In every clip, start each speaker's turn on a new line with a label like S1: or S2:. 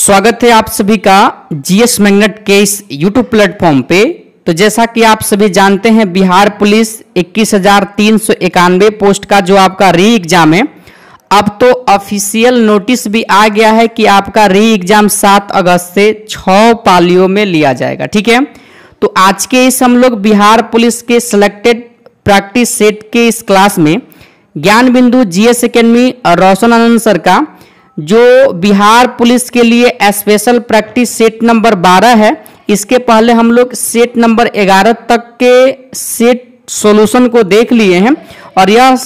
S1: स्वागत है आप सभी का जीएस मैग्नेट के इस यूट्यूब प्लेटफॉर्म पे। तो जैसा कि आप सभी जानते हैं, बिहार पुलिस 21,391 पोस्ट का जो आपका री एग्जाम है, अब तो ऑफिशियल नोटिस भी आ गया है कि आपका री एग्जाम 7 अगस्त से 6 पालियों में लिया जाएगा। ठीक है, तो आज के इस हम लोग बिहार पुलिस के सिलेक्टेड प्रैक्टिस सेट के इस क्लास में ज्ञान बिंदु जीएस एकेडमी और रोशन आनंद सर का जो बिहार पुलिस के लिए स्पेशल प्रैक्टिस सेट नंबर 12 है, इसके पहले हम लोग सेट नंबर 11 तक के सेट सॉल्यूशन को देख लिए हैं और यह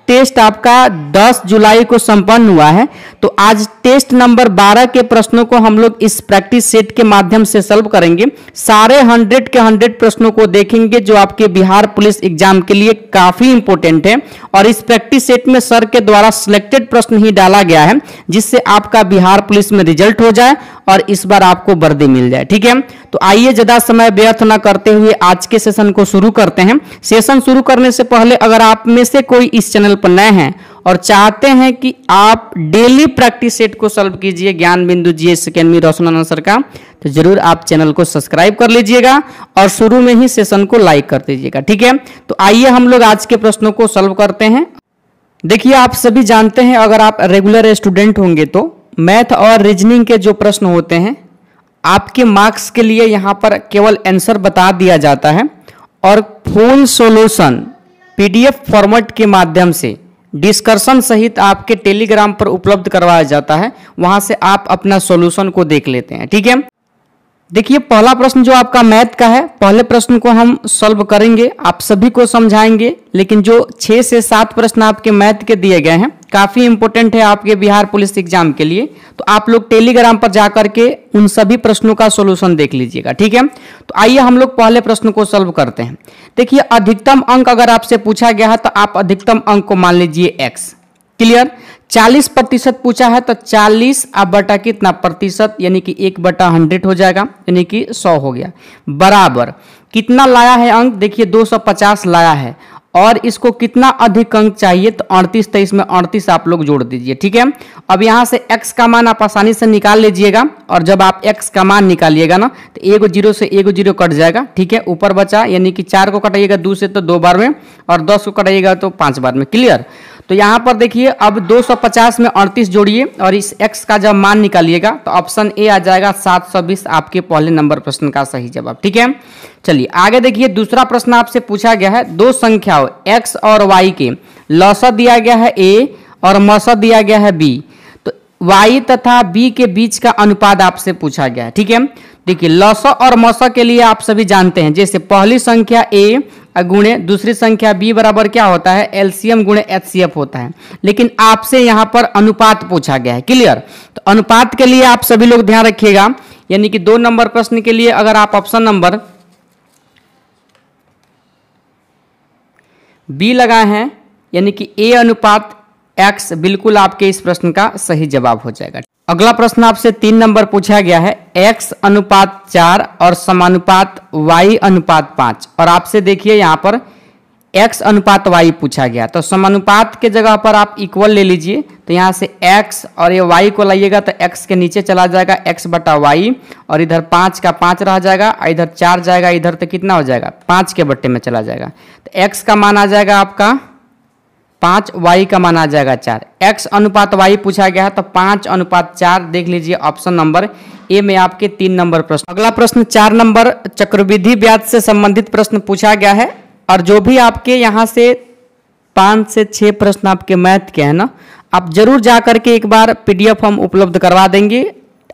S1: टेस्ट आपका 10 जुलाई को संपन्न हुआ है। तो आज टेस्ट नंबर 12 के प्रश्नों को हम लोग इस प्रैक्टिस सेट के माध्यम से सॉल्व करेंगे। सारे 100 के 100 प्रश्नों को देखेंगे जो आपके बिहार पुलिस एग्जाम के लिए काफी इंपॉर्टेंट है और इस प्रैक्टिस सेट में सर के द्वारा सिलेक्टेड प्रश्न ही डाला गया है जिससे आपका बिहार पुलिस में रिजल्ट हो जाए और इस बार आपको वर्दी मिल जाए। ठीक है, तो आइए ज्यादा समय व्यर्थ न करते हुए आज के सेशन को शुरू करते हैं। सेशन शुरू करने से पहले अगर आप में से कोई इस चैनल पर नए हैं और चाहते हैं कि आप डेली प्रैक्टिस सेट को सॉल्व कीजिए ज्ञान बिंदु जीएस एकेडमी रोशन आनंद सर का, तो जरूर आप चैनल को सब्सक्राइब कर लीजिएगा और शुरू में ही सेशन को लाइक कर दीजिएगा। ठीक है, तो आइए हम लोग आज के प्रश्नों को सॉल्व करते हैं। देखिए, आप सभी जानते हैं अगर आप रेगुलर स्टूडेंट होंगे तो मैथ और रीजनिंग के जो प्रश्न होते हैं आपके मार्क्स के लिए यहाँ पर केवल आंसर बता दिया जाता है और फुल सॉल्यूशन पीडीएफ फॉर्मेट के माध्यम से डिस्कशन सहित आपके टेलीग्राम पर उपलब्ध करवाया जाता है। वहां से आप अपना सॉल्यूशन को देख लेते हैं। ठीक है, देखिए पहला प्रश्न जो आपका मैथ का है, पहले प्रश्न को हम सॉल्व करेंगे, आप सभी को समझाएंगे, लेकिन जो 6 से 7 प्रश्न आपके मैथ के दिए गए हैं काफी इंपॉर्टेंट है आपके बिहार पुलिस एग्जाम के लिए, तो आप लोग टेलीग्राम पर जाकर के उन सभी प्रश्नों का सॉल्यूशन देख लीजिएगा। ठीक है, तो आइए हम लोग पहले प्रश्न को सॉल्व करते हैं। देखिए, अधिकतम अंक अगर आपसे पूछा गया है तो आप अधिकतम अंक को मान लीजिए x। क्लियर, 40% पूछा है तो 40 अब बटा कितना प्रतिशत, यानी कि 1/100 हो जाएगा, यानी कि 100 हो गया। बराबर कितना लाया है अंक, देखिए 250 लाया है और इसको कितना अधिक अंक चाहिए तो 38, तो इसमें 38 आप लोग जोड़ दीजिए। ठीक है, अब यहाँ से x का मान आप आसानी से निकाल लीजिएगा और जब आप x का मान निकालिएगा ना तो 1 0 से 1 0 कट जाएगा। ठीक है, ऊपर बचा, यानी कि 4 को कटाइएगा 2 से तो 2 बार में और 10 को कटाइएगा तो 5 बार में। क्लियर, तो यहाँ पर देखिए अब 250 में 38 जोड़िए और इस x का जब मान निकालिएगा तो ऑप्शन ए आ जाएगा 720, आपके पहले नंबर प्रश्न का सही जवाब। ठीक है, चलिए आगे देखिए, दूसरा प्रश्न आपसे पूछा गया है दो संख्याओं x और y के लौसा दिया गया है a और मौसा दिया गया है b, तो y तथा b के बीच का अनुपात आपसे पूछा गया है। ठीक है, देखिए लौसा और मौसा के लिए आप सभी जानते हैं, जैसे पहली संख्या a गुणे दूसरी संख्या b बराबर क्या होता है, एलसीएम गुणे एचसीएफ होता है, लेकिन आपसे यहाँ पर अनुपात पूछा गया है। क्लियर, तो अनुपात के लिए आप सभी लोग ध्यान रखिएगा, यानी कि 2 नंबर प्रश्न के लिए अगर आप ऑप्शन नंबर बी लगाए हैं, यानी कि a अनुपात x बिल्कुल आपके इस प्रश्न का सही जवाब हो जाएगा। अगला प्रश्न आपसे 3 नंबर पूछा गया है x अनुपात 4 और समानुपात y अनुपात 5, और आपसे देखिए यहाँ पर x अनुपात y पूछा गया, तो समानुपात के जगह पर आप इक्वल ले लीजिए, तो यहाँ से x और ये y को लाइएगा तो x के नीचे चला जाएगा x बटा y और इधर 5 का 5 रह जाएगा, इधर 4 जाएगा, इधर तो कितना हो जाएगा 5 के बट्टे में चला जाएगा, तो x का मान आ जाएगा आपका 5, y का मान आ जाएगा 4। x अनुपात y पूछा गया है तो 5 अनुपात 4, देख लीजिए ऑप्शन नंबर ए में आपके 3 नंबर प्रश्न। अगला प्रश्न 4 नंबर चक्रवृद्धि ब्याज से संबंधित प्रश्न पूछा गया है और जो भी आपके यहाँ से 5 से 6 प्रश्न आपके मैथ के हैं ना, आप जरूर जा करके एक बार पीडीएफ हम उपलब्ध करवा देंगे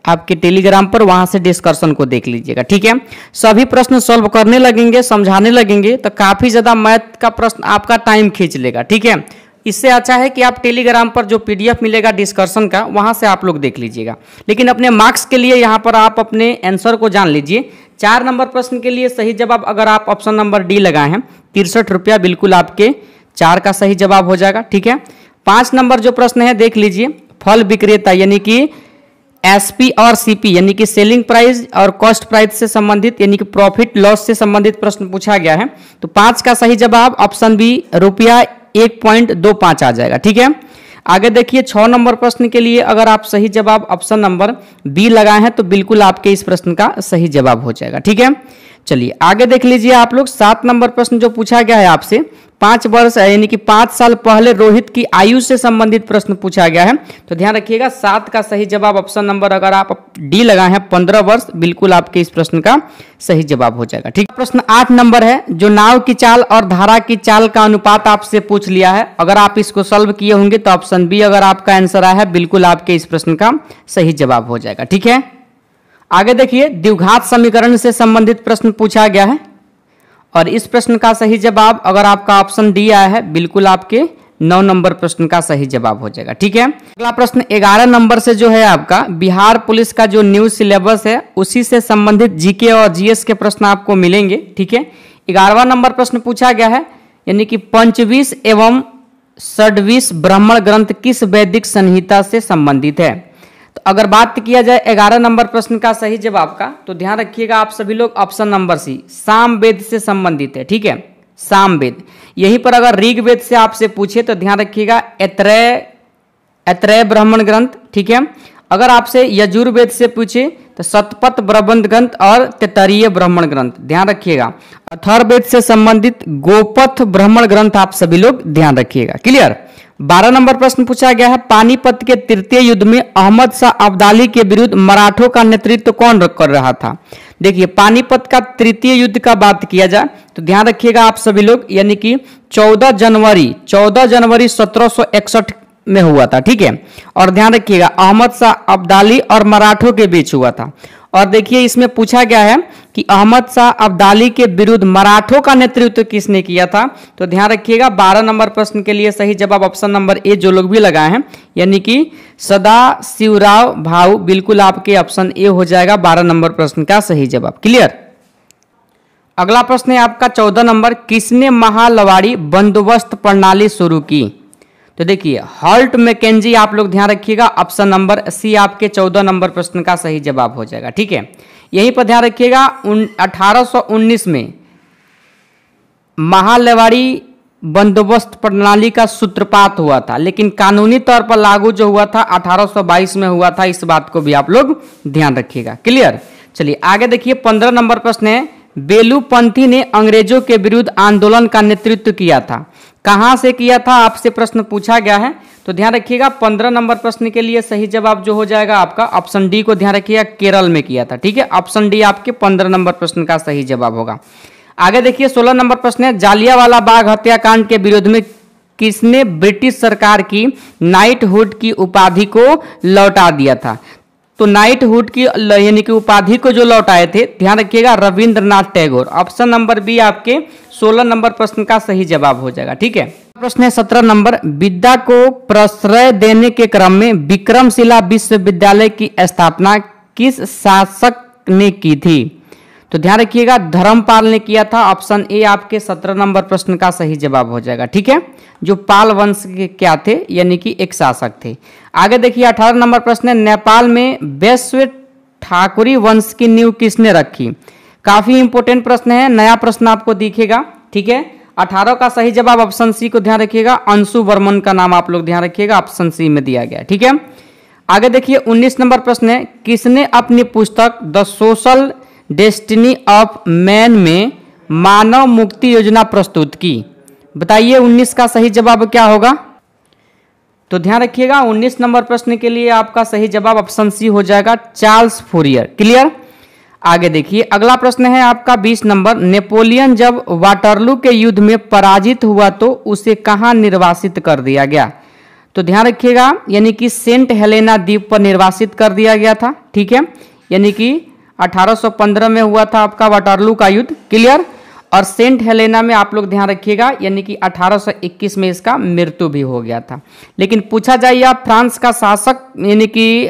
S1: आपके टेलीग्राम पर, वहां से डिस्कशन को देख लीजिएगा। ठीक है, सभी प्रश्न सॉल्व करने लगेंगे, समझाने लगेंगे तो काफी ज्यादा मैथ का प्रश्न आपका टाइम खींच लेगा। ठीक है, इससे अच्छा है कि आप टेलीग्राम पर जो पीडीएफ मिलेगा डिस्कशन का वहां से आप लोग देख लीजिएगा, लेकिन अपने मार्क्स के लिए यहाँ पर आप अपने आंसर को जान लीजिए। 4 नंबर प्रश्न के लिए सही जवाब अगर आप ऑप्शन नंबर डी लगाए हैं 63 रुपया बिल्कुल आपके 4 का सही जवाब हो जाएगा। ठीक है, 5 नंबर जो प्रश्न है देख लीजिए, फल विक्रेता यानी कि एसपी और सीपी यानी कि सेलिंग प्राइस और कॉस्ट प्राइस से संबंधित यानी कि प्रॉफिट लॉस से संबंधित प्रश्न पूछा गया है, तो 5 का सही जवाब ऑप्शन बी रुपया 1.25 आ जाएगा। ठीक है, आगे देखिए 6 नंबर प्रश्न के लिए अगर आप सही जवाब ऑप्शन नंबर बी लगाए हैं तो बिल्कुल आपके इस प्रश्न का सही जवाब हो जाएगा। ठीक है, चलिए आगे देख लीजिए आप लोग। 7 नंबर प्रश्न जो पूछा गया है आपसे, 5 वर्ष यानी कि 5 साल पहले रोहित की आयु से संबंधित प्रश्न पूछा गया है। तो ध्यान रखिएगा 7 का सही जवाब ऑप्शन नंबर अगर आप डी लगाए हैं 15 वर्ष, बिल्कुल आपके इस प्रश्न का सही जवाब हो जाएगा। ठीक है, प्रश्न 8 नंबर है, जो नाव की चाल और धारा की चाल का अनुपात आपसे पूछ लिया है। अगर आप इसको सॉल्व किए होंगे तो ऑप्शन बी अगर आपका आंसर आया है, बिल्कुल आपके इस प्रश्न का सही जवाब हो जाएगा। ठीक है, आगे देखिए द्विघात समीकरण से संबंधित प्रश्न पूछा गया है और इस प्रश्न का सही जवाब अगर आपका ऑप्शन डी आया है, बिल्कुल आपके 9 नंबर प्रश्न का सही जवाब हो जाएगा। ठीक है, अगला प्रश्न 11 नंबर से जो है आपका बिहार पुलिस का जो न्यू सिलेबस है उसी से संबंधित जीके और जीएस के प्रश्न आपको मिलेंगे। ठीक है, 11वां नंबर प्रश्न पूछा गया है, यानी कि पंचविश एवं षड्विश ब्राह्मण ग्रंथ किस वैदिक संहिता से संबंधित है। तो अगर बात किया जाए 11 नंबर प्रश्न का सही जवाब का, तो ध्यान रखिएगा आप सभी लोग ऑप्शन नंबर सी सामवेद से संबंधित है। ठीक है, सामवेद। यहीं पर अगर ऋग्वेद से आपसे पूछे तो ध्यान रखिएगा ऐत्रेय ब्राह्मण ग्रंथ। ठीक है, अगर आपसे यजुर्वेद से पूछे तो शतपथ प्रबंध ग्रंथ और तैत्तिरीय ब्राह्मण ग्रंथ ध्यान रखिएगा। अथर्ववेद से संबंधित गोपथ ब्राह्मण ग्रंथ आप सभी लोग ध्यान रखिएगा। क्लियर। 12 नंबर प्रश्न पूछा गया है, पानीपत के तृतीय युद्ध में अहमद शाह अब्दाली के विरुद्ध मराठों का नेतृत्व कौन कर रहा था। देखिए पानीपत का तृतीय युद्ध का बात किया जाए तो ध्यान रखिएगा आप सभी लोग, यानी कि 14 जनवरी 1761 में हुआ था। ठीक है, और ध्यान रखिएगा अहमद शाह अब्दाली और मराठों के बीच हुआ था। और देखिए इसमें पूछा गया है कि अहमद शाह अब्दाली के विरुद्ध मराठों का नेतृत्व किसने किया था। तो ध्यान रखिएगा 12 नंबर प्रश्न के लिए सही जवाब ऑप्शन नंबर ए जो लोग भी लगाए हैं, यानी कि सदाशिवराव भाऊ, बिल्कुल आपके ऑप्शन ए हो जाएगा 12 नंबर प्रश्न का सही जवाब। क्लियर। अगला प्रश्न है आपका 14 नंबर, किसने महालवाड़ी बंदोबस्त प्रणाली शुरू की। तो देखिए हॉल्ट मैकेंजी आप लोग ध्यान रखिएगा, ऑप्शन नंबर सी आपके 14 नंबर प्रश्न का सही जवाब हो जाएगा। ठीक है, यहीं पर ध्यान रखिएगा 1819 में महालवाड़ी बंदोबस्त प्रणाली का सूत्रपात हुआ था, लेकिन कानूनी तौर पर लागू जो हुआ था 1822 में हुआ था। इस बात को भी आप लोग ध्यान रखिएगा। क्लियर। चलिए आगे देखिए 15 नंबर प्रश्न है, बेलूपंथी ने अंग्रेजों के विरुद्ध आंदोलन का नेतृत्व किया था, कहां से किया था आपसे प्रश्न पूछा गया है। तो ध्यान रखिएगा 15 नंबर प्रश्न के लिए सही जवाब जो हो जाएगा आपका ऑप्शन डी को ध्यान रखिएगा, केरल में किया था। ठीक है, ऑप्शन डी आपके 15 नंबर प्रश्न का सही जवाब होगा। आगे देखिए 16 नंबर प्रश्न है, जालियांवाला बाग हत्याकांड के विरोध में किसने ब्रिटिश सरकार की नाइटहुड की उपाधि को लौटा दिया था। तो नाइटहुड की यानी कि उपाधि को जो लौटाए थे ध्यान रखिएगा Rabindranath Tagore. Option number B आपके 16 नंबर प्रश्न का सही जवाब हो जाएगा। ठीक है, प्रश्न है 17 नंबर, विद्या को प्रश्रय देने के क्रम में विक्रमशिला विश्वविद्यालय की स्थापना किस शासक ने की थी। तो ध्यान रखिएगा धर्मपाल ने किया था। ऑप्शन ए आपके 17 नंबर प्रश्न का सही जवाब हो जाएगा। ठीक है, जो पाल वंश के क्या थे, यानी कि एक शासक थे। आगे देखिए 18 नंबर प्रश्न है, नेपाल में वैश्य ठाकुरी वंश की नींव किसने रखी। काफी इंपोर्टेंट प्रश्न है, नया प्रश्न आपको दिखेगा। ठीक है, 18 का सही जवाब ऑप्शन सी को ध्यान रखिएगा, अंशु वर्मन का नाम आप लोग ध्यान रखिएगा, ऑप्शन सी में दिया गया। ठीक है, आगे देखिए 19 नंबर प्रश्न है, किसने अपनी पुस्तक the social destiny of man में मानव मुक्ति योजना प्रस्तुत की। बताइए 19 का सही जवाब क्या होगा। तो ध्यान रखिएगा 19 नंबर प्रश्न के लिए आपका सही जवाब ऑप्शन सी हो जाएगा, चार्ल्स फूरियर। क्लियर। आगे देखिए अगला प्रश्न है आपका 20 नंबर, नेपोलियन जब वाटरलू के युद्ध में पराजित हुआ तो उसे कहां निर्वासित कर दिया गया। तो ध्यान रखिएगा यानी कि सेंट हेलेना द्वीप पर निर्वासित कर दिया गया था। ठीक है, यानी कि 1815 में हुआ था आपका वाटरलू का युद्ध। क्लियर। और सेंट हेलेना में आप लोग ध्यान रखिएगा यानी कि 1821 में इसका मृत्यु भी हो गया था। लेकिन पूछा जाए या फ्रांस का शासक यानी कि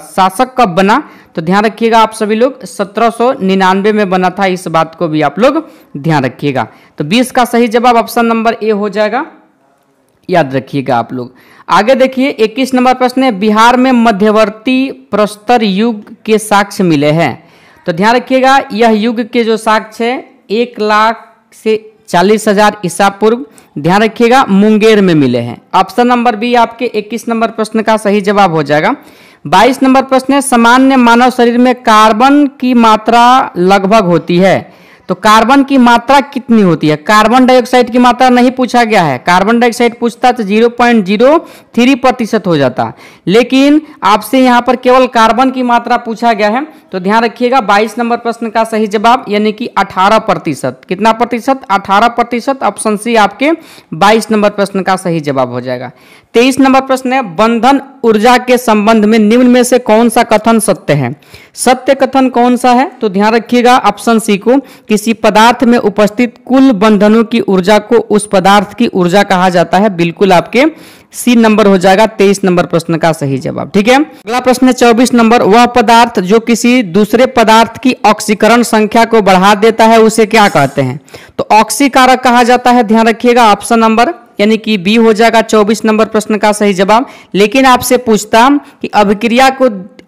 S1: शासक कब बना, तो ध्यान रखिएगा आप सभी लोग 1799 में बना था। इस बात को भी आप लोग ध्यान रखिएगा। तो 20 का सही जवाब ऑप्शन नंबर ए हो जाएगा, याद रखिएगा आप लोग। आगे देखिए 21 नंबर प्रश्न है, बिहार में मध्यवर्ती प्रस्तर युग के साक्ष्य मिले हैं। तो ध्यान रखिएगा यह युग के जो साक्ष्य है 1 लाख से 40,000 ईसा पूर्व, ध्यान रखिएगा मुंगेर में मिले हैं। ऑप्शन नंबर बी आपके 21 नंबर प्रश्न का सही जवाब हो जाएगा। 22 नंबर प्रश्न है, सामान्य मानव शरीर में कार्बन की मात्रा लगभग होती है, तो कार्बन की मात्रा कितनी होती है? कार्बन डाइऑक्साइड की मात्रा नहीं पूछा गया है, कार्बन डाइऑक्साइड पूछता तो 0.03% हो जाता, लेकिन आपसे यहां पर केवल कार्बन की मात्रा पूछा गया है। तो ध्यान रखिएगा 22 नंबर प्रश्न का सही जवाब यानी कि 18%। कितना प्रतिशत? 18%। ऑप्शन सी आपके 22 नंबर प्रश्न का सही जवाब हो जाएगा। 23 नंबर प्रश्न है, बंधन ऊर्जा के संबंध में निम्न में से कौन सा कथन सत्य है? सत्य कथन कौन सा है? तो ध्यान रखिएगा ऑप्शन सी को, किसी पदार्थ में उपस्थित कुल बंधनों की ऊर्जा को उस पदार्थ की ऊर्जा कहा जाता है। बिल्कुल आपके सी नंबर हो जाएगा 23 नंबर प्रश्न का सही जवाब। ठीक है, अगला प्रश्न है 24 नंबर, वह पदार्थ जो किसी दूसरे पदार्थ की ऑक्सीकरण संख्या को बढ़ा देता है उसे क्या कहते हैं? तो ऑक्सीकारक कहा जाता है। ध्यान रखिएगा ऑप्शन नंबर यानी कि बी हो जाएगा 24 नंबर प्रश्न का सही जवाब। लेकिन आपसे पूछता कि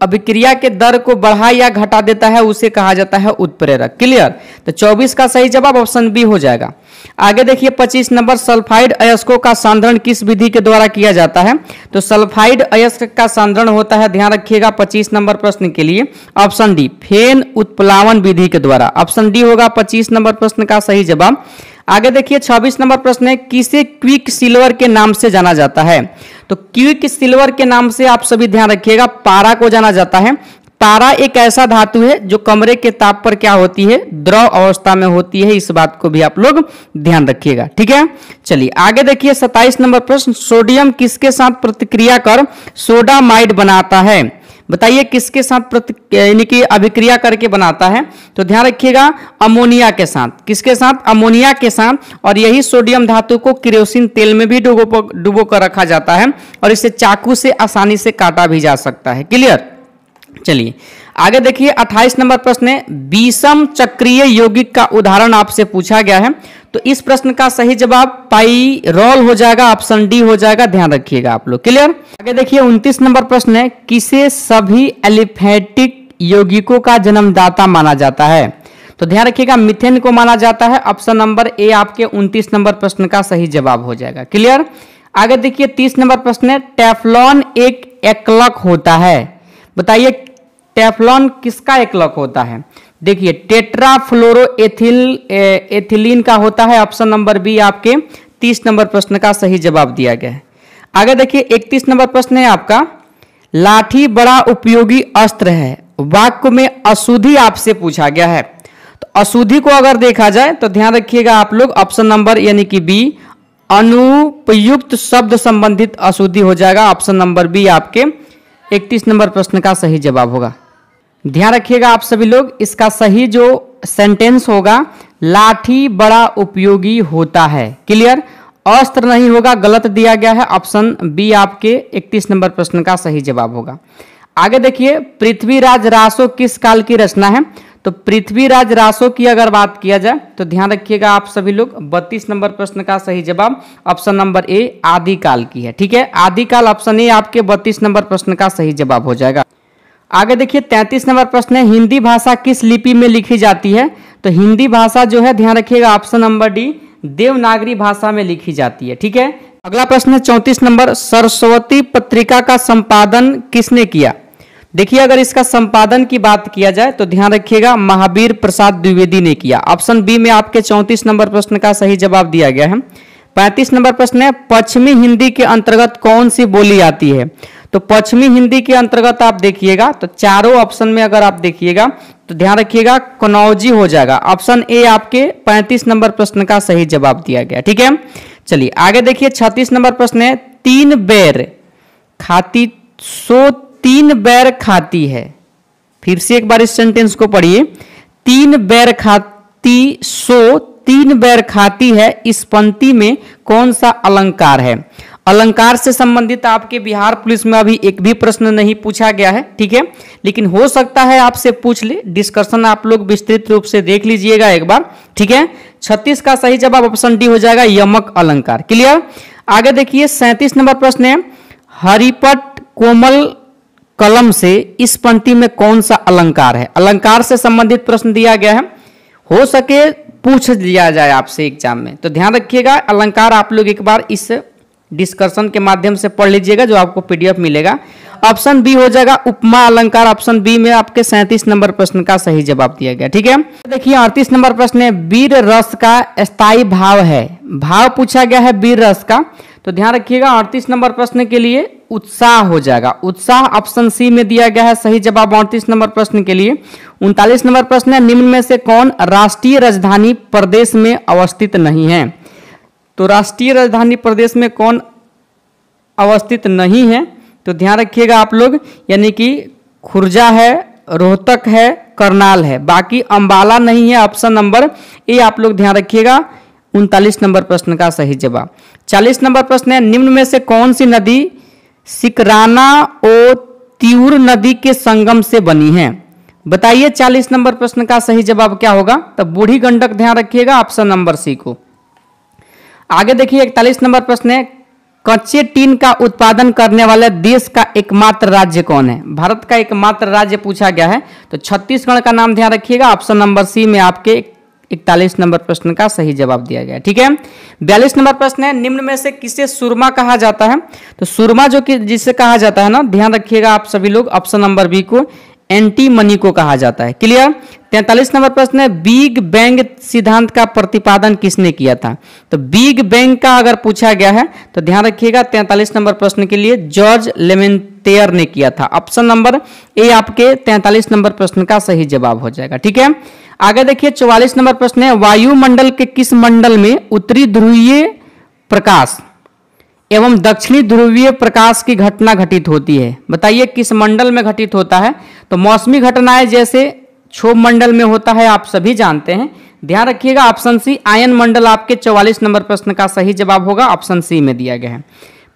S1: अभिक्रिया के दर को बढ़ा या घटा देता है उसे कहा जाता है उत्प्रेरक। क्लियर? तो 24 का सही जवाब ऑप्शन बी हो जाएगा। आगे देखिए 25 नंबर, सल्फाइड अयस्कों का सांद्रण किस विधि के द्वारा किया जाता है? तो सल्फाइड अयस्क का सांद्रण होता है, ध्यान रखिएगा 25 नंबर प्रश्न के लिए ऑप्शन डी, फेन उत्प्लावन विधि के द्वारा। ऑप्शन डी होगा 25 नंबर प्रश्न का सही जवाब। आगे देखिए 26 नंबर प्रश्न है, किसे क्विक सिल्वर के नाम से जाना जाता है? तो क्विक सिल्वर के नाम से आप सभी ध्यान रखिएगा पारा को जाना जाता है। पारा एक ऐसा धातु है जो कमरे के ताप पर क्या होती है? द्रव अवस्था में होती है। इस बात को भी आप लोग ध्यान रखिएगा। ठीक है, चलिए आगे देखिए 27 नंबर प्रश्न, सोडियम किसके साथ प्रतिक्रिया कर सोडामाइड बनाता है? बताइए किसके साथ यानी कि अभिक्रिया करके बनाता है? तो ध्यान रखिएगा अमोनिया के साथ। किसके साथ? अमोनिया के साथ। और यही सोडियम धातु को केरोसिन तेल में भी डुबो कर रखा जाता है और इसे चाकू से आसानी से काटा भी जा सकता है। क्लियर? चलिए आगे देखिए 28 नंबर प्रश्न है, विषम चक्रीय यौगिक का उदाहरण आपसे पूछा गया है। तो इस प्रश्न का सही जवाब पाइरोल हो जाएगा, ऑप्शन डी हो जाएगा। ध्यान रखिएगा आप लोग। क्लियर? आगे देखिए 29 नंबर प्रश्न है, किसे सभी एलिफेटिक यौगिकों का जन्मदाता माना जाता है? तो ध्यान रखिएगा मीथेन को माना जाता है। ऑप्शन नंबर ए आपके 29 नंबर प्रश्न का सही जवाब हो जाएगा। क्लियर? आगे देखिए 30 नंबर प्रश्न है, टेफ्लॉन एक एकलक होता है। बताइए टेफ्लॉन किसका एकलक होता है? देखिए टेट्राफ्लोरोएथिलीन का होता है। ऑप्शन नंबर बी आपके 30 नंबर प्रश्न का सही जवाब दिया गया है। आगे देखिए 31 नंबर प्रश्न है आपका, लाठी बड़ा उपयोगी अस्त्र है, वाक्य में अशुद्धि आपसे पूछा गया है। तो अशुद्धि को अगर देखा जाए तो ध्यान रखिएगा आप लोग ऑप्शन नंबर यानी कि बी, अनुपयुक्त शब्द संबंधित अशुद्धि हो जाएगा। ऑप्शन नंबर बी आपके 31 नंबर प्रश्न का सही जवाब होगा। ध्यान रखिएगा आप सभी लोग, इसका सही जो सेंटेंस होगा, लाठी बड़ा उपयोगी होता है। क्लियर? अस्त्र नहीं होगा, गलत दिया गया है। ऑप्शन बी आपके 31 नंबर प्रश्न का सही जवाब होगा। आगे देखिए पृथ्वीराज रासो किस काल की रचना है? तो पृथ्वीराज रासो की अगर बात किया जाए तो ध्यान रखिएगा आप सभी लोग 32 नंबर प्रश्न का सही जवाब ऑप्शन नंबर ए आदिकाल की है। ठीक है, आदिकाल ऑप्शन ए आपके 32 नंबर प्रश्न का सही जवाब हो जाएगा। आगे देखिए 33 नंबर प्रश्न है, हिंदी भाषा किस लिपि में लिखी जाती है? तो हिंदी भाषा जो है ध्यान रखिएगा ऑप्शन नंबर डी देवनागरी भाषा में लिखी जाती है। ठीक है, अगला प्रश्न है 34 नंबर, सरस्वती पत्रिका का संपादन किसने किया? देखिए अगर इसका संपादन की बात किया जाए तो ध्यान रखिएगा महावीर प्रसाद द्विवेदी ने किया। ऑप्शन बी में आपके 34 नंबर प्रश्न का सही जवाब दिया गया है। 35 नंबर प्रश्न है, पश्चिमी हिंदी के अंतर्गत कौन सी बोली आती है? तो पश्चिमी हिंदी के अंतर्गत आप देखिएगा तो चारों ऑप्शन में अगर आप देखिएगा तो ध्यान रखिएगा कनौजी हो जाएगा। ऑप्शन ए आपके 35 नंबर प्रश्न का सही जवाब दिया गया। ठीक है, चलिए आगे देखिए 36 नंबर प्रश्न है, 3 बेर खाती सो 3 बेर खाती है। फिर से एक बार इस सेंटेंस को पढ़िए, 3 बेर खाती सो 3 बेर खाती है, इस पंक्ति में कौन सा अलंकार है? अलंकार से संबंधित आपके बिहार पुलिस में अभी एक भी प्रश्न नहीं पूछा गया है। ठीक है, लेकिन हो सकता है आपसे पूछ ले, डिस्कशन आप लोग विस्तृत रूप से देख लीजिएगा एक बार। ठीक है, 36 का सही जवाब ऑप्शन डी हो जाएगा, यमक अलंकार। क्लियर? आगे देखिए 37 नंबर प्रश्न है, हरिपट कोमल कलम से इस पंक्ति में कौन सा अलंकार है? अलंकार से संबंधित प्रश्न दिया गया है। हो सके पूछ लिया जाए आपसे एग्जाम में। तो ध्यान रखिएगा, अलंकार आप लोग एक बार इस डिस्कशन के माध्यम से पढ़ लीजिएगा, जो आपको पीडीएफ मिलेगा। ऑप्शन बी हो जाएगा उपमा अलंकार। ऑप्शन बी में आपके 37 नंबर प्रश्न का सही जवाब दिया गया। ठीक है, देखिए 38 नंबर प्रश्न है, वीर रस का स्थायी भाव है। भाव पूछा गया है वीर रस का, तो ध्यान रखिएगा 38 नंबर प्रश्न के लिए उत्साह हो जाएगा। उत्साह ऑप्शन सी में दिया गया है सही जवाब 38 नंबर प्रश्न के लिए। 39 नंबर प्रश्न है, निम्न में से कौन राष्ट्रीय राजधानी प्रदेश में अवस्थित नहीं है। तो राष्ट्रीय राजधानी प्रदेश में कौन अवस्थित नहीं है, तो ध्यान रखिएगा आप लोग, यानी कि खुर्जा है, रोहतक है, करनाल है, बाकी अंबाला नहीं है। ऑप्शन नंबर ए आप लोग ध्यान रखिएगा 39 नंबर प्रश्न का सही जवाब। 40 नंबर प्रश्न है, निम्न में से कौन सी नदी सिकराना और त्यूर नदी के संगम से बनी है। बताइए 40 नंबर प्रश्न का सही जवाब क्या होगा। तो बूढ़ी गंडक ध्यान रखिएगा, ऑप्शन नंबर सी को। आगे देखिए 41 नंबर प्रश्न है, कच्चे टीन का उत्पादन करने वाले देश का एकमात्र राज्य कौन है। भारत का एकमात्र राज्य पूछा गया है, तो छत्तीसगढ़ का नाम ध्यान रखिएगा। ऑप्शन नंबर सी में आपके 41 नंबर प्रश्न का सही जवाब दिया गया। ठीक है, 42 नंबर प्रश्न है, निम्न में से किसे सुरमा कहा जाता है। तो सुरमा जो कि जिसे कहा जाता है ना, ध्यान रखिएगा आप सभी लोग, ऑप्शन नंबर बी को एंटी मनी को कहा जाता है। क्लियर। 43 नंबर प्रश्न है, बिग बैंग सिद्धांत का प्रतिपादन किसने किया था। तो बिग बैंग का अगर पूछा गया है तो ध्यान रखिएगा 43 नंबर प्रश्न के लिए जॉर्ज लेमेंटेयर ने किया था। ऑप्शन नंबर ए आपके 43 नंबर प्रश्न का सही जवाब हो जाएगा। ठीक है, आगे देखिए 44 नंबर प्रश्न है, वायुमंडल के किस मंडल में उत्तरी ध्रुवीय प्रकाश एवं दक्षिणी ध्रुवीय प्रकाश की घटना घटित होती है। बताइए किस मंडल में घटित होता है। तो मौसमी घटनाएं जैसे क्षोभ मंडल में होता है, आप सभी जानते हैं। ध्यान रखिएगा ऑप्शन सी आयन मंडल आपके 44 नंबर प्रश्न का सही जवाब होगा, ऑप्शन सी में दिया गया है।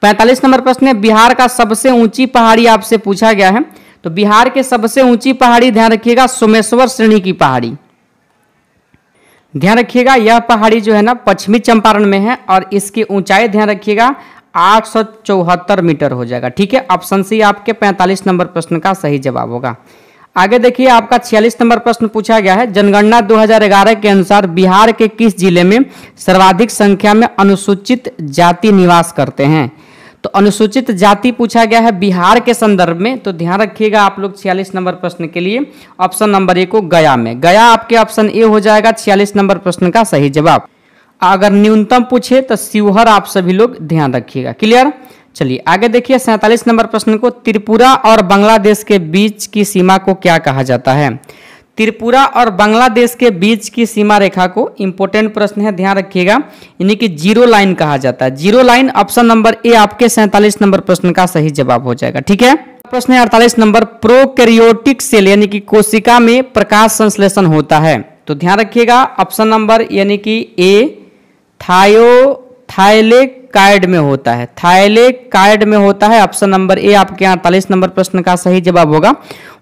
S1: 45 नंबर प्रश्न है, बिहार का सबसे ऊंची पहाड़ी आपसे पूछा गया है। तो बिहार के सबसे ऊंची पहाड़ी ध्यान रखिएगा सोमेश्वर श्रेणी की पहाड़ी। ध्यान रखिएगा यह पहाड़ी जो है ना पश्चिमी चंपारण में है और इसकी ऊंचाई ध्यान रखिएगा 874 मीटर हो जाएगा। ठीक है, ऑप्शन सी आपके 45 नंबर प्रश्न का सही जवाब होगा। आगे देखिए आपका 46 नंबर प्रश्न पूछा गया है, जनगणना 2011 के अनुसार बिहार के किस जिले में सर्वाधिक संख्या में अनुसूचित जाति निवास करते हैं। तो अनुसूचित जाति पूछा गया है बिहार के संदर्भ में, तो ध्यान रखिएगा आप लोग 46 नंबर प्रश्न के लिए ऑप्शन नंबर ए को गया में। गया आपके ऑप्शन ए हो जाएगा 46 नंबर प्रश्न का सही जवाब। अगर न्यूनतम पूछे तो शिवहर आप सभी लोग ध्यान रखिएगा। क्लियर। चलिए आगे देखिए 47 नंबर प्रश्न को, त्रिपुरा और बांग्लादेश के बीच की सीमा को क्या कहा जाता है। त्रिपुरा और बांग्लादेश के बीच की सीमा रेखा को, इंपोर्टेंट प्रश्न है ध्यान रखिएगा, यानी कि जीरो लाइन कहा जाता है। Zero line option number A आपके 47 नंबर प्रश्न का सही जवाब हो जाएगा। ठीक है, प्रश्न है 48 नंबर, प्रोकैरियोटिक सेल यानी कि कोशिका में प्रकाश संश्लेषण होता है। तो ध्यान रखिएगा ऑप्शन नंबर यानी कि ए थाइलेकाइड में होता है, थाइलेकाइड में होता है। ऑप्शन नंबर ए आपके 48 नंबर प्रश्न का सही जवाब होगा।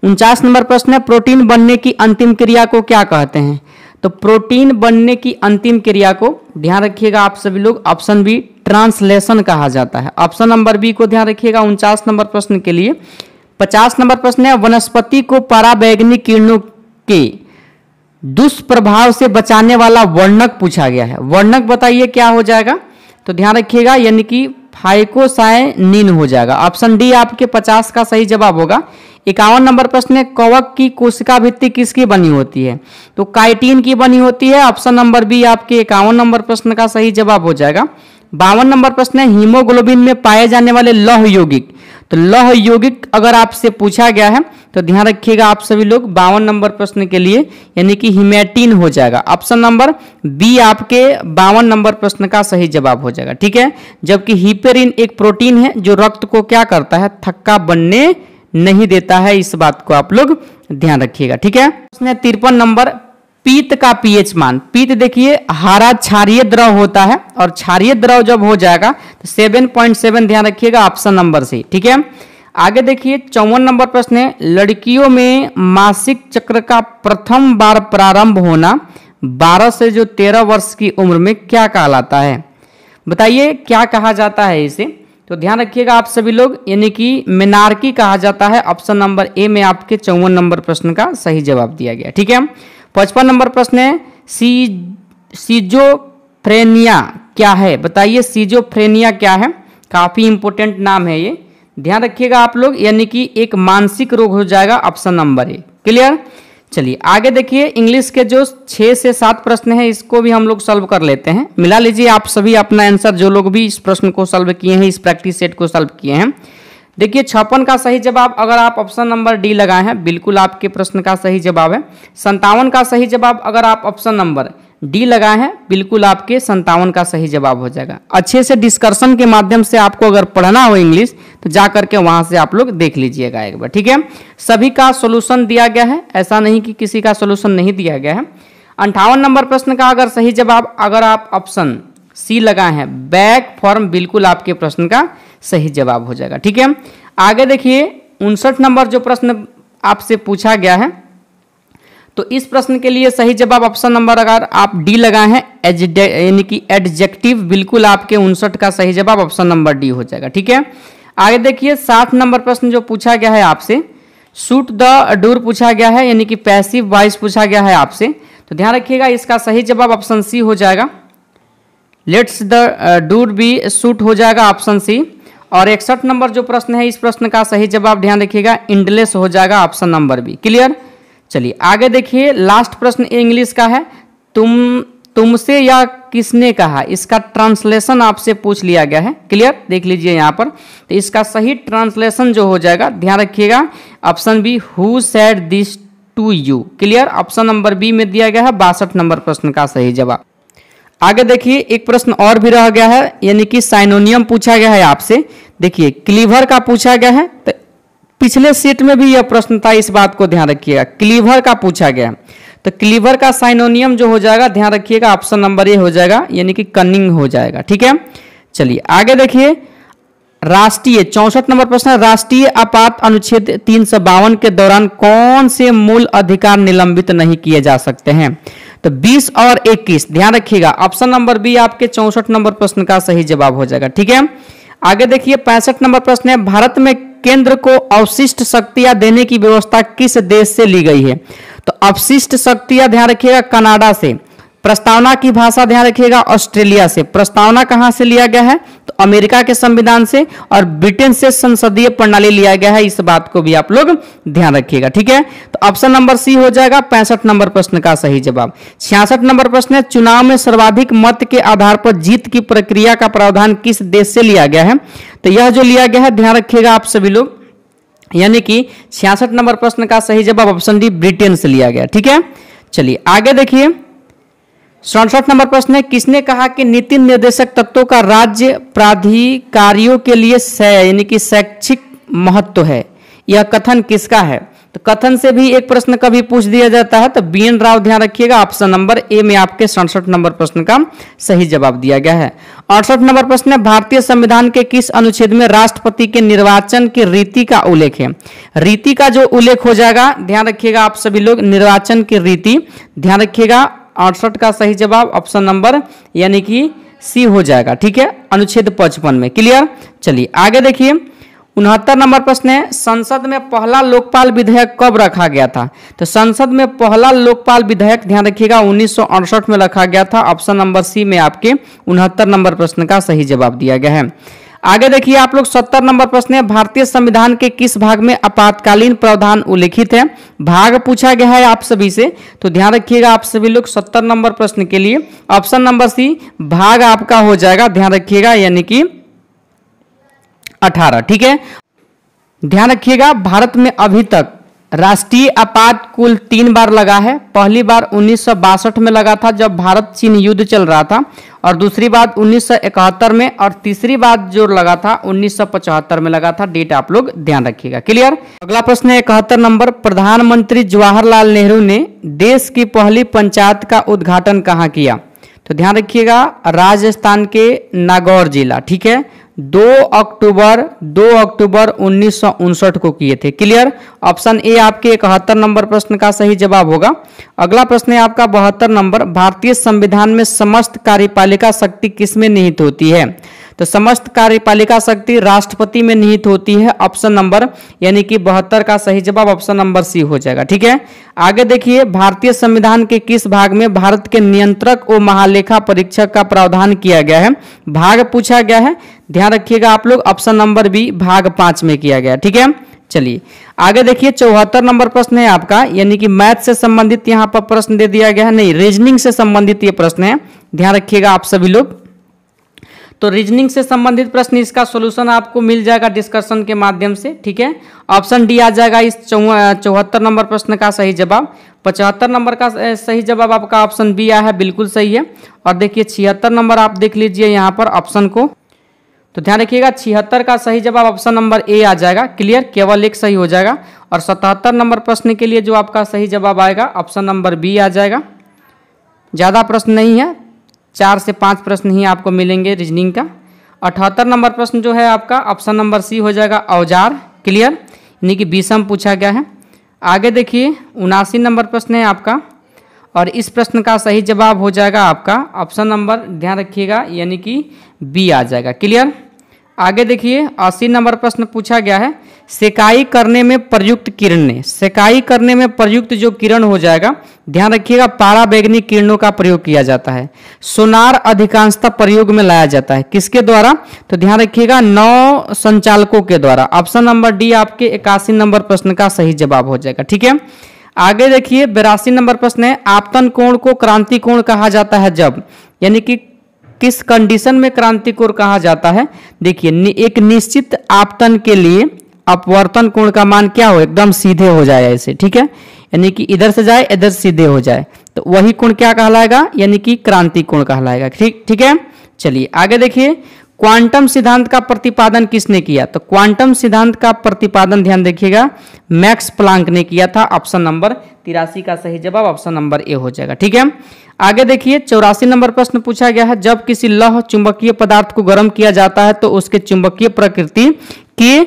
S1: 49 नंबर प्रश्न है, प्रोटीन बनने की अंतिम क्रिया को क्या कहते हैं। तो प्रोटीन बनने की अंतिम क्रिया को ध्यान रखिएगा आप सभी लोग, ऑप्शन बी ट्रांसलेशन कहा जाता है। ऑप्शन नंबर बी को ध्यान रखिएगा 49 नंबर प्रश्न के लिए। 50 नंबर प्रश्न है, वनस्पति को पराबैंगनी किरणों के दुष्प्रभाव से बचाने वाला वर्णक पूछा गया है। वर्णक बताइए क्या हो जाएगा। तो ध्यान रखिएगा यानी कि फाइकोसाइनिन हो जाएगा। ऑप्शन डी आपके 50 का सही जवाब होगा। 51 नंबर प्रश्न है, कवक की कोशिका भित्ति किसकी बनी होती है। तो काइटिन की बनी होती है। ऑप्शन नंबर बी आपके 51 नंबर प्रश्न का सही जवाब हो जाएगा। 52 नंबर प्रश्न है, हीमोग्लोबिन में पाए जाने वाले लौह यौगिक। तो लौह यौगिक अगर आपसे पूछा गया है तो ध्यान रखिएगा आप सभी लोग 52 नंबर प्रश्न के लिए यानी कि हिमैटिन हो जाएगा। ऑप्शन नंबर बी आपके 52 नंबर प्रश्न का सही जवाब हो जाएगा। ठीक है, जबकि हिपेरिन एक प्रोटीन है जो रक्त को क्या करता है, थक्का बनने नहीं देता है। इस बात को आप लोग ध्यान रखिएगा। ठीक है, प्रश्न 53 नंबर, पीत का पीएच मान। पीत देखिए हरा क्षारीय द्रव होता है और क्षारीय द्रव जब हो जाएगा तो 7.7 ध्यान रखिएगा ऑप्शन नंबर से। ठीक है, आगे देखिए 54 नंबर प्रश्न है, लड़कियों में मासिक चक्र का प्रथम बार प्रारंभ होना 12 से जो 13 वर्ष की उम्र में क्या कहलाता है। बताइए क्या कहा जाता है इसे। तो ध्यान रखिएगा आप सभी लोग, यानी कि मेनार्की कहा जाता है। ऑप्शन नंबर ए में आपके 54 नंबर प्रश्न का सही जवाब दिया गया। ठीक है, 55 नंबर प्रश्न है, सिजोफ्रेनिया क्या है, बताइए सिजोफ्रेनिया क्या है। काफी इंपोर्टेंट नाम है ये, ध्यान रखिएगा आप लोग, यानी कि एक मानसिक रोग हो जाएगा, ऑप्शन नंबर ए। क्लियर। चलिए आगे देखिए, इंग्लिश के जो 6 से 7 प्रश्न हैं इसको भी हम लोग सॉल्व कर लेते हैं। मिला लीजिए आप सभी अपना आंसर, जो लोग भी इस प्रश्न को सॉल्व किए हैं, इस प्रैक्टिस सेट को सॉल्व किए हैं। देखिए 56 का सही जवाब अगर आप ऑप्शन नंबर डी लगाए हैं, बिल्कुल आपके प्रश्न का सही जवाब है। 57 का सही जवाब अगर आप ऑप्शन नंबर डी लगाए हैं, बिल्कुल आपके 57 का सही जवाब हो जाएगा। अच्छे से डिस्कशन के माध्यम से आपको अगर पढ़ना हो इंग्लिश तो जा करके वहां से आप लोग देख लीजिएगा एक बार, ठीक है। सभी का सोल्यूशन दिया गया है, ऐसा नहीं कि किसी का सोल्यूशन नहीं दिया गया है। 58 नंबर प्रश्न का अगर सही जवाब अगर आप ऑप्शन सी लगाए हैं, बैक फॉर्म, बिल्कुल आपके प्रश्न का सही जवाब हो जाएगा, ठीक है। आगे देखिए 59 नंबर जो प्रश्न आपसे पूछा गया है, तो इस प्रश्न के लिए सही जवाब ऑप्शन नंबर अगर आप डी लगाए हैं, यानी कि एडजेक्टिव, बिल्कुल आपके 59 का सही जवाब ऑप्शन नंबर डी हो जाएगा, ठीक है। आगे देखिए 60 नंबर प्रश्न जो पूछा गया है आपसे, शूट द डूर पूछा गया है, यानी कि पैसिव वॉइस पूछा गया है आपसे, तो ध्यान रखिएगा इसका सही जवाब ऑप्शन सी हो जाएगा। Let's the door be shut हो जाएगा ऑप्शन सी। और 61 नंबर जो प्रश्न है, इस प्रश्न का सही जवाब ध्यान रखिएगा इंडलेस हो जाएगा ऑप्शन नंबर बी। क्लियर। चलिए आगे देखिए, लास्ट प्रश्न इंग्लिश का है, तुमसे या किसने कहा, इसका ट्रांसलेशन आपसे पूछ लिया गया है। क्लियर, देख लीजिए यहाँ पर, तो इसका सही ट्रांसलेशन जो हो जाएगा ध्यान रखिएगा option B, who said this to you. Clear, option number B में दिया गया है 62 नंबर प्रश्न का सही जवाब। आगे देखिए एक प्रश्न और भी रह गया है, यानी कि साइनोनियम पूछा गया है आपसे। देखिए क्लीवर का पूछा गया है, तो पिछले सीट में भी यह प्रश्न था, इस बात को ध्यान रखिएगा, क्लीवर का पूछा गया है। तो क्लीवर का साइनोनियम जो हो जाएगा ध्यान रखिएगा ऑप्शन नंबर ए हो जाएगा, यानी कि कनिंग हो जाएगा, ठीक है। चलिए आगे देखिए, राष्ट्रीय 64 नंबर प्रश्न है, राष्ट्रीय आपात अनुच्छेद 352 के दौरान कौन से मूल अधिकार निलंबित नहीं किए जा सकते हैं। तो 20 और 21 ध्यान रखिएगा, ऑप्शन नंबर बी आपके 64 नंबर प्रश्न का सही जवाब हो जाएगा, ठीक है। आगे देखिए 65 नंबर प्रश्न है, भारत में केंद्र को अवशिष्ट शक्तियां देने की व्यवस्था किस देश से ली गई है। तो अवशिष्ट शक्तियां ध्यान रखिएगा कनाडा से, प्रस्तावना की भाषा ध्यान रखिएगा ऑस्ट्रेलिया से, प्रस्तावना कहां से लिया गया है तो अमेरिका के संविधान से, और ब्रिटेन से संसदीय प्रणाली लिया गया है, इस बात को भी आप लोग ध्यान रखिएगा, ठीक है। तो ऑप्शन नंबर सी हो जाएगा 65 नंबर प्रश्न का सही जवाब। 66 नंबर प्रश्न है, चुनाव में सर्वाधिक मत के आधार पर जीत की प्रक्रिया का प्रावधान किस देश से लिया गया है। तो यह जो लिया गया है ध्यान रखिएगा आप सभी लोग, यानी कि 66 नंबर प्रश्न का सही जवाब ऑप्शन डी ब्रिटेन से लिया गया, ठीक है। चलिए आगे देखिए 67 नंबर प्रश्न है, किसने कहा कि नीति निर्देशक तत्वों का राज्य प्राधिकारियों के लिए यानी कि शैक्षिक महत्व है। यह कथन किसका है। तो कथन से भी एक प्रश्न कभी पूछ दिया जाता है, तो BN राव ध्यान रखिएगा ऑप्शन नंबर ए में आपके 67 नंबर प्रश्न का सही जवाब दिया गया है। 68 नंबर प्रश्न है, भारतीय संविधान के किस अनुच्छेद में राष्ट्रपति के निर्वाचन की रीति का उल्लेख है। रीति का जो उल्लेख हो जाएगा ध्यान रखिएगा आप सभी लोग, निर्वाचन की रीति, ध्यान रखिएगा 68 का सही जवाब ऑप्शन नंबर यानी कि सी हो जाएगा, ठीक है, अनुच्छेद 55 में। क्लियर। चलिए आगे देखिए 69 नंबर प्रश्न है, संसद में पहला लोकपाल विधेयक कब रखा गया था। तो संसद में पहला लोकपाल विधेयक ध्यान रखिएगा 1968 में रखा गया था, ऑप्शन नंबर सी में आपके 69 नंबर प्रश्न का सही जवाब दिया गया है। आगे देखिए आप लोग 70 नंबर प्रश्न है, भारतीय संविधान के किस भाग में आपातकालीन प्रावधान उल्लिखित है। भाग पूछा गया है आप सभी से, तो ध्यान रखिएगा आप सभी लोग 70 नंबर प्रश्न के लिए ऑप्शन नंबर सी भाग आपका हो जाएगा, ध्यान रखिएगा यानी कि 18, ठीक है। ध्यान रखिएगा भारत में अभी तक राष्ट्रीय आपात कुल 3 बार लगा है। पहली बार 1962 में लगा था जब भारत चीन युद्ध चल रहा था, और दूसरी बार 1971 में, और तीसरी बार जो लगा था 1975 में लगा था। डेट आप लोग ध्यान रखिएगा। क्लियर। अगला प्रश्न है 71 नंबर, प्रधानमंत्री जवाहरलाल नेहरू ने देश की पहली पंचायत का उद्घाटन कहाँ किया। तो ध्यान रखिएगा राजस्थान के नागौर जिला, ठीक है, 2 अक्टूबर 1959 को किए थे। क्लियर। ऑप्शन ए आपके 71 नंबर प्रश्न का सही जवाब होगा। अगला प्रश्न है आपका 72 नंबर, भारतीय संविधान में समस्त कार्यपालिका शक्ति किसमें निहित होती है। तो समस्त कार्यपालिका शक्ति राष्ट्रपति में निहित होती है। ऑप्शन नंबर यानी कि 72 का सही जवाब ऑप्शन नंबर सी हो जाएगा। ठीक है, आगे देखिए, भारतीय संविधान के किस भाग में भारत के नियंत्रक और महालेखा परीक्षक का प्रावधान किया गया है? भाग पूछा गया है, ध्यान रखिएगा आप लोग, ऑप्शन नंबर बी भाग 5 में किया गया। ठीक है, चलिए आगे देखिए, 74 नंबर प्रश्न है आपका, यानी कि मैथ से संबंधित यहाँ पर प्रश्न दे दिया गया है, नहीं रीजनिंग से संबंधित ये प्रश्न है, ध्यान रखिएगा आप सभी लोग। तो रीजनिंग से संबंधित प्रश्न, इसका सॉल्यूशन आपको मिल जाएगा डिस्कशन के माध्यम से। ठीक है, ऑप्शन डी आ जाएगा इस 74 नंबर प्रश्न का सही जवाब। 75 नंबर का सही जवाब आपका ऑप्शन बी आया है, बिल्कुल सही है। और देखिए 76 नंबर आप देख लीजिए यहाँ पर ऑप्शन को, तो ध्यान रखिएगा 76 का सही जवाब ऑप्शन नंबर ए आ जाएगा। क्लियर, केवल एक सही हो जाएगा। और 77 नंबर प्रश्न के लिए जो आपका सही जवाब आएगा ऑप्शन नंबर बी आ जाएगा। ज़्यादा प्रश्न नहीं है, 4 से 5 प्रश्न ही आपको मिलेंगे रीजनिंग का। 78 नंबर प्रश्न जो है आपका ऑप्शन नंबर सी हो जाएगा, औजार। क्लियर, यानी कि बीसम पूछा गया है। आगे देखिए 79 नंबर प्रश्न है आपका, और इस प्रश्न का सही जवाब हो जाएगा आपका ऑप्शन नंबर, ध्यान रखिएगा, यानी कि बी आ जाएगा। क्लियर, आगे देखिए 80 नंबर प्रश्न पूछा गया है, सेकाई करने में प्रयुक्त किरणें, सेकाई करने में प्रयुक्त जो किरण हो जाएगा, ध्यान रखिएगा पराबैंगनी किरणों का प्रयोग किया जाता है। सोनार अधिकांशतः प्रयोग में लाया जाता है, किसके द्वारा? तो ध्यान रखिएगा नौ संचालकों के द्वारा। ऑप्शन नंबर डी आपके 81 नंबर प्रश्न का सही जवाब हो जाएगा। ठीक है, आगे देखिए 82 नंबर प्रश्न है, आपतन कोण को क्रांति कोण कहा जाता है जब, यानी कि किस कंडीशन में क्रांति कोण कहा जाता है? देखिए एक निश्चित आपतन के लिए अपवर्तन कोण का मान क्या हो, एकदम सीधे हो जाए ऐसे। ठीक है, यानी कि इधर से जाए इधर सीधे हो जाए, तो वही कोण क्या कहलाएगा? यानी कि क्रांति कोण कहलाएगा। ठीक है, चलिए आगे देखिए, क्वांटम सिद्धांत का प्रतिपादन किसने किया? तो क्वांटम सिद्धांत का प्रतिपादन ध्यान देखिएगा मैक्स प्लांक ने किया था। ऑप्शन नंबर 83 का सही जवाब ऑप्शन नंबर ए हो जाएगा। ठीक है, आगे देखिए 84 नंबर प्रश्न पूछा गया है, जब किसी लौह चुंबकीय पदार्थ को गर्म किया जाता है तो उसके चुंबकीय प्रकृति के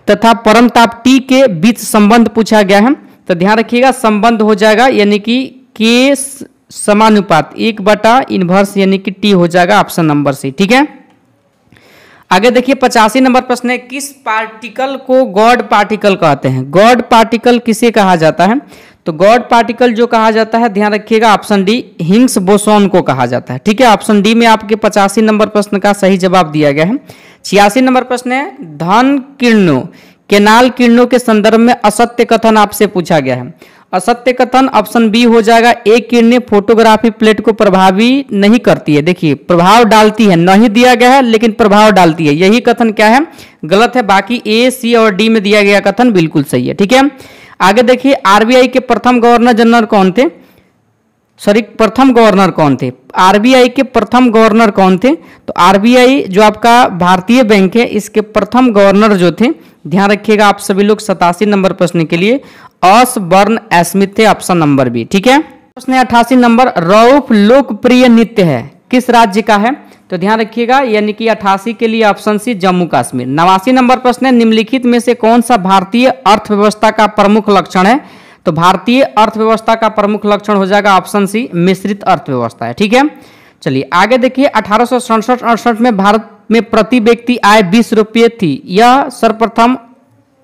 S1: तथा परमताप T के बीच संबंध पूछा गया है। तो ध्यान रखिएगा संबंध हो जाएगा, यानी कि के समानुपात 1/इनवर्स यानी कि T हो जाएगा ऑप्शन नंबर सी। ठीक है, आगे देखिए 85 नंबर प्रश्न है, किस पार्टिकल को गॉड पार्टिकल कहते हैं? गॉड पार्टिकल किसे कहा जाता है? तो गॉड पार्टिकल जो कहा जाता है, ध्यान रखिएगा ऑप्शन डी हिग्स बोसॉन को कहा जाता है। ठीक है, ऑप्शन डी में आपके 85 नंबर प्रश्न का सही जवाब दिया गया है। 86 नंबर प्रश्न है, धन किरणों केनाल किरणों के संदर्भ में असत्य कथन आपसे पूछा गया है। असत्य कथन ऑप्शन बी हो जाएगा, एक किरणें फोटोग्राफी प्लेट को प्रभावी नहीं करती है। देखिए प्रभाव डालती है, नहीं दिया गया है लेकिन प्रभाव डालती है, यही कथन क्या है? गलत है। बाकी ए, सी और डी में दिया गया कथन बिल्कुल सही है। ठीक है, आगे देखिए आरबीआई के प्रथम गवर्नर जनरल कौन थे? प्रथम गवर्नर कौन थे? आरबीआई के प्रथम गवर्नर कौन थे? तो आरबीआई जो आपका भारतीय बैंक है, इसके प्रथम गवर्नर जो थे, ध्यान रखिएगा आप सभी लोग 87 नंबर प्रश्न के लिए ऑसबर्न स्मिथ थे, ऑप्शन नंबर बी। ठीक है, प्रश्न 88 नंबर, रऊफ लोकप्रिय नृत्य है, किस राज्य का है? तो ध्यान रखिएगा, यानी कि 88 के लिए option C Jammu Kashmir. 89 number प्रश्न है, निम्नलिखित में से कौन सा भारतीय अर्थव्यवस्था का प्रमुख लक्षण है? तो भारतीय अर्थव्यवस्था का प्रमुख लक्षण हो जाएगा ऑप्शन सी मिश्रित अर्थव्यवस्था है। ठीक है, चलिए आगे देखिए 1867-68 में भारत में प्रति व्यक्ति आय 20 रुपये थी, यह सर्वप्रथम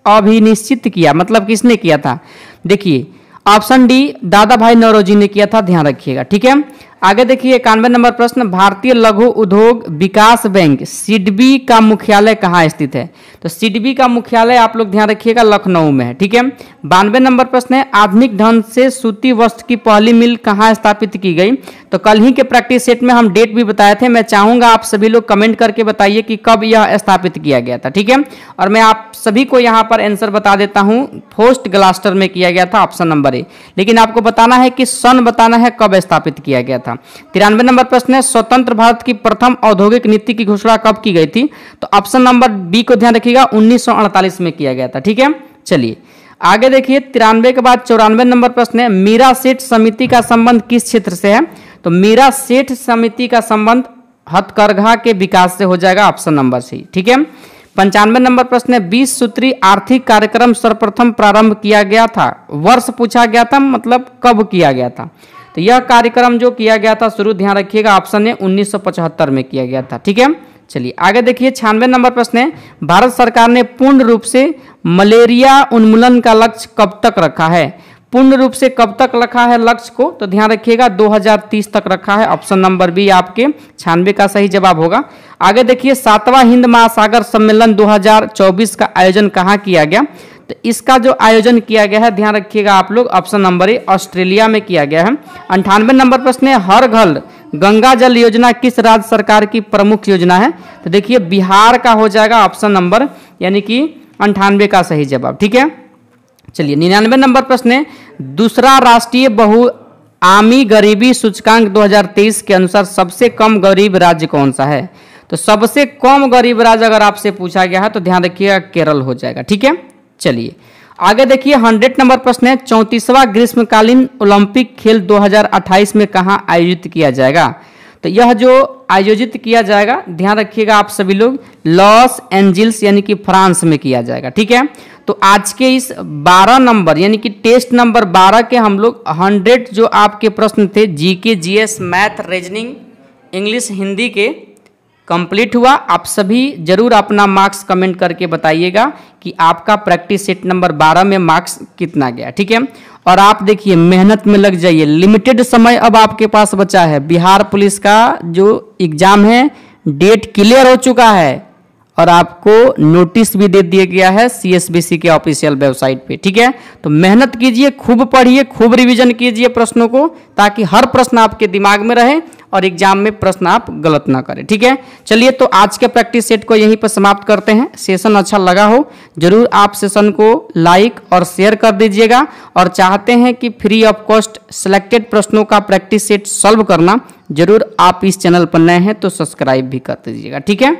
S1: अभिनिश्चित किया, मतलब किसने किया था? देखिए ऑप्शन डी दादा भाई नौरोजी ने किया था, ध्यान रखिएगा। ठीक है, आगे देखिए 91 नंबर प्रश्न, भारतीय लघु उद्योग विकास बैंक सिडबी का मुख्यालय कहाँ स्थित है? तो सिडबी का मुख्यालय आप लोग ध्यान रखिएगा लखनऊ में है। ठीक है, 92 नंबर प्रश्न है, आधुनिक ढंग से सूती वस्त्र की पहली मिल कहाँ स्थापित की गई? तो कल ही के प्रैक्टिस सेट में हम डेट भी बताए थे, मैं चाहूंगा आप सभी लोग कमेंट करके बताइए कि कब यह स्थापित किया गया था। ठीक है, और मैं आप सभी को यहाँ पर आंसर बता देता हूँ, फोर्ट ग्लास्टर में किया गया था, ऑप्शन नंबर ए। लेकिन आपको बताना है कि सन बताना है कब स्थापित किया गया था। 93 नंबर प्रश्न है, स्वतंत्र भारत की प्रथम औद्योगिक नीति की घोषणा कब की गई थी? तो ऑप्शन नंबर बी को ध्यान रखिएगा 1948 में किया गया था। ठीक है, चलिए आगे देखिए 93 के बाद 94 नंबर प्रश्न है, मीरा सेठ समिति का संबंध किस क्षेत्र से है? तो मीरा सेठ समिति का संबंध हथकरघा के विकास से हो जाएगा, ऑप्शन नंबर सी। ठीक है, 95 नंबर प्रश्न है, 20 सूत्री आर्थिक कार्यक्रम सर्वप्रथम प्रारंभ किया गया था, वर्ष पूछा गया था, मतलब कब किया गया था? तो यह कार्यक्रम जो किया गया था शुरू, ध्यान रखिएगा ऑप्शन है 1975 में किया गया था। ठीक है, चलिए आगे देखिए 96 नंबर प्रश्न है, भारत सरकार ने पूर्ण रूप से मलेरिया उन्मूलन का लक्ष्य कब तक रखा है? पूर्ण रूप से कब तक रखा है लक्ष्य को? तो ध्यान रखिएगा 2030 तक रखा है। ऑप्शन नंबर बी आपके 96 का सही जवाब होगा। आगे देखिए 7वां हिंद महासागर सम्मेलन 2024 का आयोजन कहाँ किया गया? तो इसका जो आयोजन किया गया है, ध्यान रखिएगा आप लोग, ऑप्शन नंबर ए ऑस्ट्रेलिया में किया गया है। 98 नंबर प्रश्न है, हर घर गंगा जल योजना किस राज्य सरकार की प्रमुख योजना है? तो देखिए बिहार का हो जाएगा ऑप्शन नंबर यानी कि 98 का सही जवाब। ठीक है, चलिए 99 नंबर प्रश्न है, दूसरा राष्ट्रीय बहुआमी गरीबी सूचकांक 2023 के अनुसार सबसे कम गरीब राज्य कौन सा है? तो सबसे कम गरीब राज्य अगर आपसे पूछा गया है तो ध्यान रखिएगा केरल हो जाएगा। ठीक है, चलिए आगे देखिए 100 नंबर प्रश्न है, 34वां ग्रीष्मकालीन ओलंपिक खेल 2028 में कहाँ आयोजित किया जाएगा? तो यह जो आयोजित किया जाएगा, ध्यान रखिएगा आप सभी लोग, लॉस एंजिल्स यानी कि फ्रांस में किया जाएगा। ठीक है, तो आज के इस 12 नंबर यानी कि टेस्ट नंबर 12 के हम लोग 100 जो आपके प्रश्न थे GK, GS, math, reasoning, English, Hindi के कंप्लीट हुआ। आप सभी जरूर अपना मार्क्स कमेंट करके बताइएगा कि आपका प्रैक्टिस सेट नंबर 12 में मार्क्स कितना गया। ठीक है, और आप देखिए मेहनत में लग जाइए, लिमिटेड समय अब आपके पास बचा है। बिहार पुलिस का जो एग्जाम है डेट क्लियर हो चुका है और आपको नोटिस भी दे दिया गया है सीएसबीसी के ऑफिशियल वेबसाइट पे। ठीक है, तो मेहनत कीजिए, खूब पढ़िए, खूब रिवीजन कीजिए प्रश्नों को, ताकि हर प्रश्न आपके दिमाग में रहे और एग्जाम में प्रश्न आप गलत ना करें। ठीक है, चलिए तो आज के प्रैक्टिस सेट को यहीं पर समाप्त करते हैं। सेशन अच्छा लगा हो जरूर आप सेशन को लाइक और शेयर कर दीजिएगा, और चाहते हैं कि फ्री ऑफ कॉस्ट सिलेक्टेड प्रश्नों का प्रैक्टिस सेट सॉल्व करना, जरूर आप इस चैनल पर नए हैं तो सब्सक्राइब भी कर दीजिएगा। ठीक है।